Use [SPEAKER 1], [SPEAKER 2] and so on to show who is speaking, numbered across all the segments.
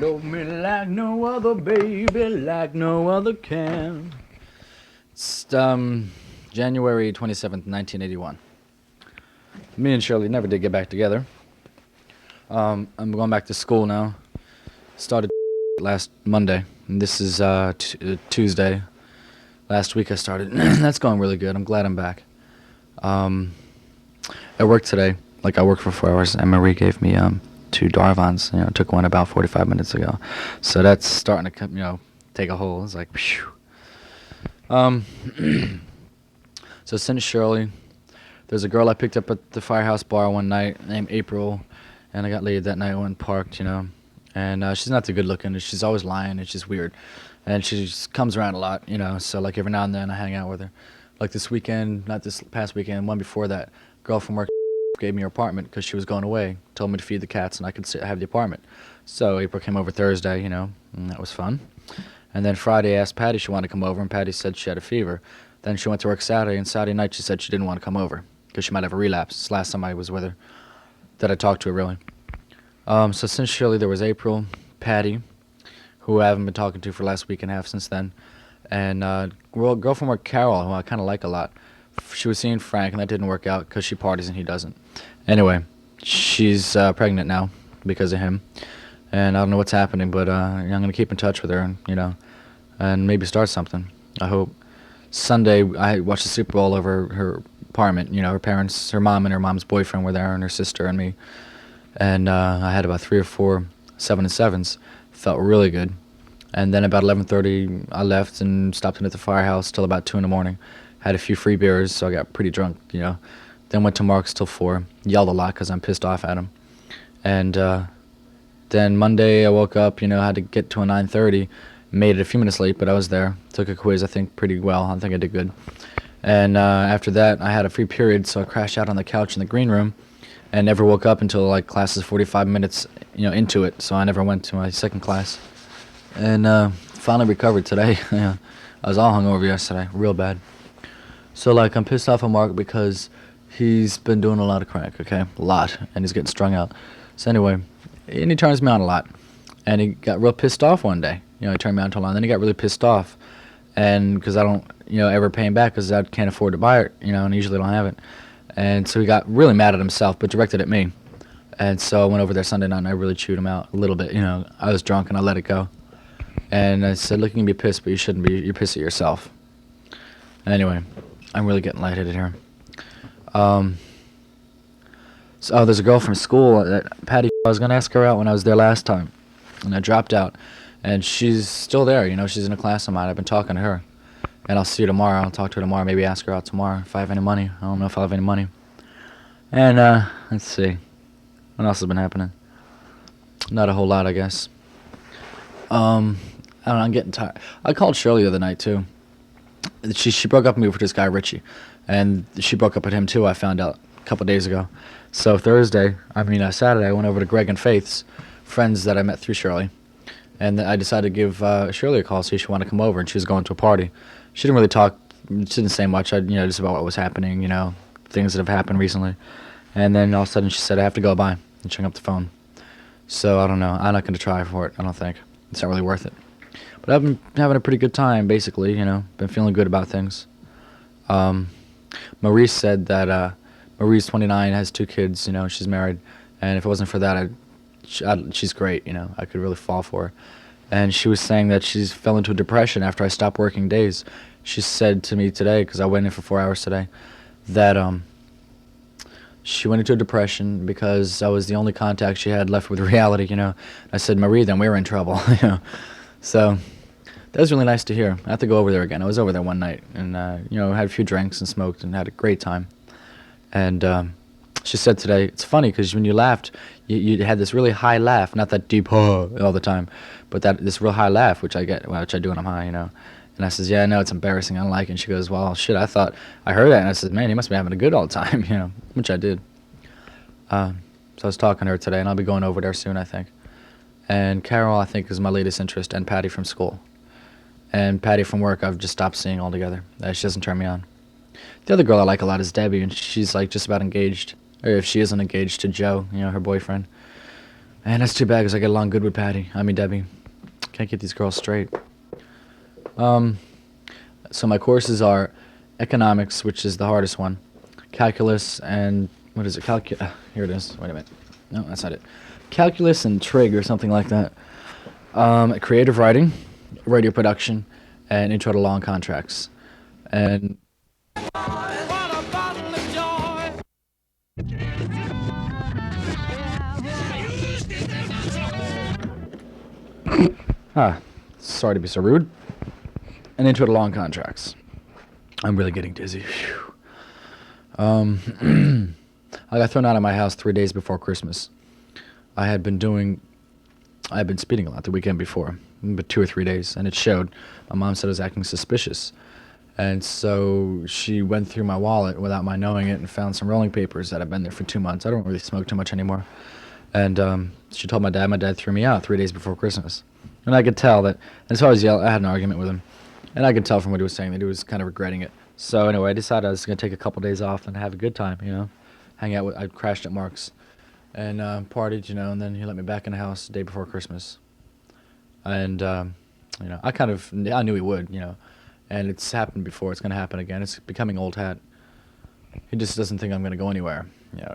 [SPEAKER 1] Love me like no other, baby, like no other can. It's January 27th, 1981. Me and Shirley never did get back together. I'm going back to school now. Started last Monday, and this is Tuesday. Last week I started. That's going really good. I'm glad I'm back. At work today, like I worked for 4 hours, and Marie gave me two Darvons. Took one about 45 minutes ago. So that's starting to take a hold. It's like, phew. So since Shirley, there's a girl I picked up at the Firehouse Bar one night named April, and I got laid that night. Went and parked, and she's not too good looking. She's always lying. It's just weird, and she just comes around a lot, So like every now and then I hang out with her. Like this weekend, not this past weekend, one before that, girl from work gave me her apartment because she was going away. Told me to feed the cats and I could have the apartment. So April came over Thursday, and that was fun. And then Friday I asked Patty if she wanted to come over, and Patty said she had a fever. Then she went to work Saturday, and Saturday night she said she didn't want to come over because she might have a relapse. It's the last time I was with her that I talked to her, really. So since Shirley, there was April, Patty, who I haven't been talking to for the last week and a half since then, and girl from work, Carol, who I kind of like a lot. She was seeing Frank, and that didn't work out because she parties and he doesn't. Anyway, she's pregnant now because of him, and I don't know what's happening, but I'm going to keep in touch with her, and maybe start something, I hope. Sunday, I watched the Super Bowl over her apartment. Her parents, her mom and her mom's boyfriend were there, and her sister and me. And I had about 3 or 4 7-7s. Felt really good. And then about 11:30, I left and stopped in at the firehouse till about 2 in the morning. Had a few free beers, so I got pretty drunk, Then went to Mark's till 4. Yelled a lot because I'm pissed off at him. And then Monday, I woke up, had to get to a 9:30. Made it a few minutes late, but I was there. Took a quiz, I think, pretty well. I think I did good. And after that, I had a free period, so I crashed out on the couch in the green room and never woke up until, like, classes 45 minutes, into it. So I never went to my second class. And finally recovered today. I was all hungover yesterday, real bad. So, like, I'm pissed off at Mark because he's been doing a lot of crack, okay? A lot. And he's getting strung out. So anyway, and he turns me on a lot. And he got real pissed off one day. He turned me on too long. Then he got really pissed off, and because I don't, ever pay him back because I can't afford to buy it, and I usually don't have it. And so he got really mad at himself, but directed at me. And so I went over there Sunday night, and I really chewed him out a little bit. I was drunk, and I let it go. And I said, look, you can be pissed, but you shouldn't be. You're pissed at yourself. And anyway, I'm really getting lightheaded here. So there's a girl from school that Patty, I was going to ask her out when I was there last time, and I dropped out. And she's still there, she's in a class of mine. I've been talking to her. And I'll see her tomorrow. I'll talk to her tomorrow, maybe ask her out tomorrow if I have any money. I don't know if I'll have any money. And, let's see. What else has been happening? Not a whole lot, I guess. I don't know, I'm getting tired. I called Shirley the other night, too. She broke up with me with this guy, Richie. And she broke up with him, too, I found out a couple days ago. So Saturday, I went over to Greg and Faith's, friends that I met through Shirley. And I decided to give Shirley a call, see if she wanted to come over, and she was going to a party. She didn't really talk, she didn't say much, just about what was happening, things that have happened recently. And then all of a sudden she said, I have to go, bye, and she hung up the phone. So I don't know, I'm not going to try for it, I don't think. It's not really worth it. But I've been having a pretty good time, basically, been feeling good about things. Maurice said that Marie's 29, has 2 kids, she's married, and if it wasn't for that, she's great, I could really fall for her. And she was saying that she fell into a depression after I stopped working days. She said to me today, because I went in for 4 hours today, that she went into a depression because I was the only contact she had left with reality, I said, Marie, then we were in trouble, So that was really nice to hear. I have to go over there again. I was over there one night and, had a few drinks and smoked and had a great time. And she said today, it's funny because when you laughed, you had this really high laugh, not that deep all the time, but this real high laugh, which I do when I'm high, And I says, yeah, I know, it's embarrassing, I don't like it. And she goes, well, shit, I thought I heard that, and I said, man, you must be having a good all the time, which I did. So I was talking to her today, and I'll be going over there soon, I think. And Carol, I think, is my latest interest, and Patty from school. And Patty from work, I've just stopped seeing altogether. She doesn't turn me on. The other girl I like a lot is Debbie, and she's like just about engaged, or if she isn't engaged, to Joe, her boyfriend. And that's too bad because I get along good with Debbie. Can't get these girls straight. So my courses are economics, which is the hardest one, calculus, and what is it? Here it is. Wait a minute. No, that's not it. Calculus and trig or something like that. Creative writing, radio production, and intro to long contracts. And sorry to be so rude. And intro to long contracts. I'm really getting dizzy. Phew. I got thrown out of my house 3 days before Christmas. I had been speeding a lot the weekend before, but 2 or 3 days, and it showed. My mom said I was acting suspicious. And so she went through my wallet without my knowing it and found some rolling papers that had been there for 2 months. I don't really smoke too much anymore. And she told my dad. My dad threw me out 3 days before Christmas. And I could tell that, and so I had an argument with him. And I could tell from what he was saying that he was kind of regretting it. So anyway, I decided I was going to take a couple days off and have a good time, hang out I crashed at Mark's and partied, and then he let me back in the house the day before Christmas. And, I knew he would, and it's happened before. It's going to happen again. It's becoming old hat. He just doesn't think I'm going to go anywhere.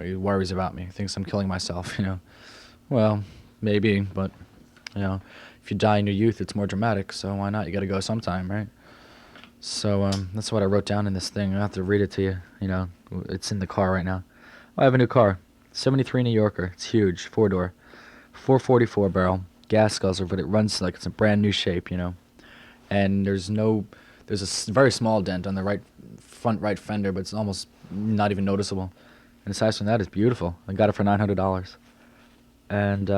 [SPEAKER 1] He worries about me, thinks I'm killing myself, Well, maybe, but, if you die in your youth, it's more dramatic, so why not? You got to go sometime, right? So that's what I wrote down in this thing. I have to read it to you. It's in the car right now. I have a new car, 73 New Yorker. It's huge, 4-door, 444 barrel, gas guzzler, but it runs like it's a brand new shape, And there's a very small dent on the front right fender, but it's almost not even noticeable. And aside from that, it's beautiful. I got it for $900, and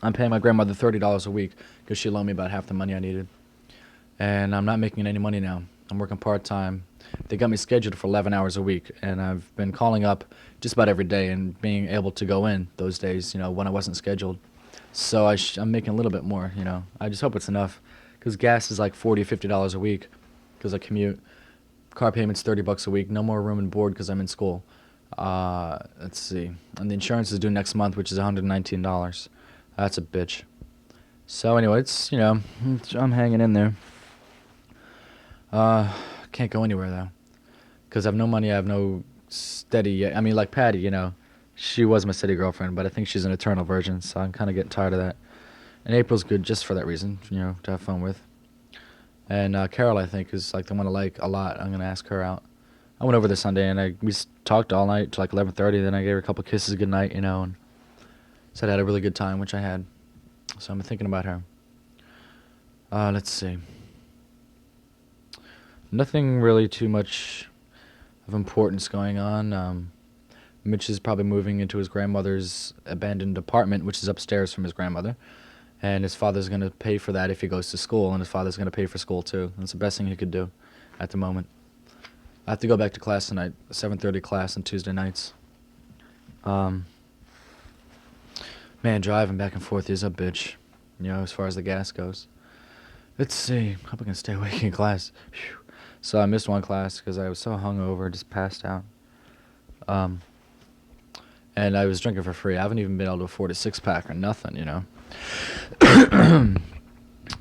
[SPEAKER 1] I'm paying my grandmother $30 a week because she loaned me about half the money I needed. And I'm not making any money now. I'm working part-time. They got me scheduled for 11 hours a week, and I've been calling up just about every day and being able to go in those days, when I wasn't scheduled. So I'm making a little bit more, I just hope it's enough because gas is like $40, $50 a week because I commute. Car payment's $30 a week. No more room and board because I'm in school. Let's see. And the insurance is due next month, which is $119. That's a bitch. So anyway, it's, I'm hanging in there. Can't go anywhere though, because I have no money. I have no steady. I mean, like Patty, she was my steady girlfriend, but I think she's an eternal virgin, so I'm kind of getting tired of that. And April's good just for that reason, to have fun with. And Carol, I think, is like the one I like a lot. I'm gonna ask her out. I went over this Sunday and we talked all night till like 11:30. Then I gave her a couple kisses goodnight, and said I had a really good time, which I had. So I'm thinking about her. Let's see. Nothing really too much of importance going on. Mitch is probably moving into his grandmother's abandoned apartment, which is upstairs from his grandmother. And his father's going to pay for that if he goes to school, and his father's going to pay for school too. That's the best thing he could do at the moment. I have to go back to class tonight, 7:30 class on Tuesday nights. Man, driving back and forth is a bitch, as far as the gas goes. Let's see. How am I going to stay awake in class? Whew. So I missed one class because I was so hungover, just passed out. And I was drinking for free. I haven't even been able to afford a 6-pack or nothing,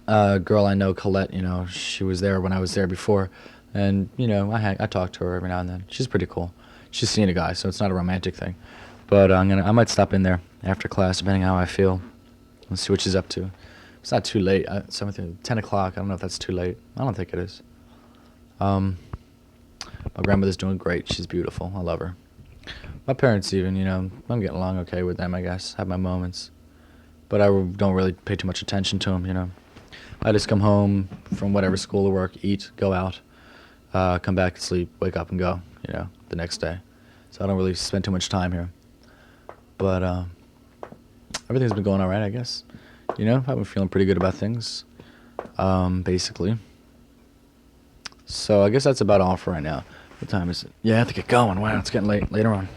[SPEAKER 1] Girl I know, Colette, she was there when I was there before. And, I talk to her every now and then. She's pretty cool. She's seen a guy, so it's not a romantic thing. But I might stop in there after class, depending on how I feel. Let's see what she's up to. It's not too late. 10 o'clock. I don't know if that's too late. I don't think it is. My grandmother's doing great. She's beautiful. I love her. My parents even, I'm getting along okay with them, I guess. Have my moments. But I don't really pay too much attention to them, I just come home from whatever school or work, eat, go out, come back, sleep, wake up and go, the next day. So I don't really spend too much time here. But everything's been going all right, I guess. I've been feeling pretty good about things, basically. So I guess that's about all for right now. What time is it? Yeah, I have to get going. Wow, it's getting late. Later on.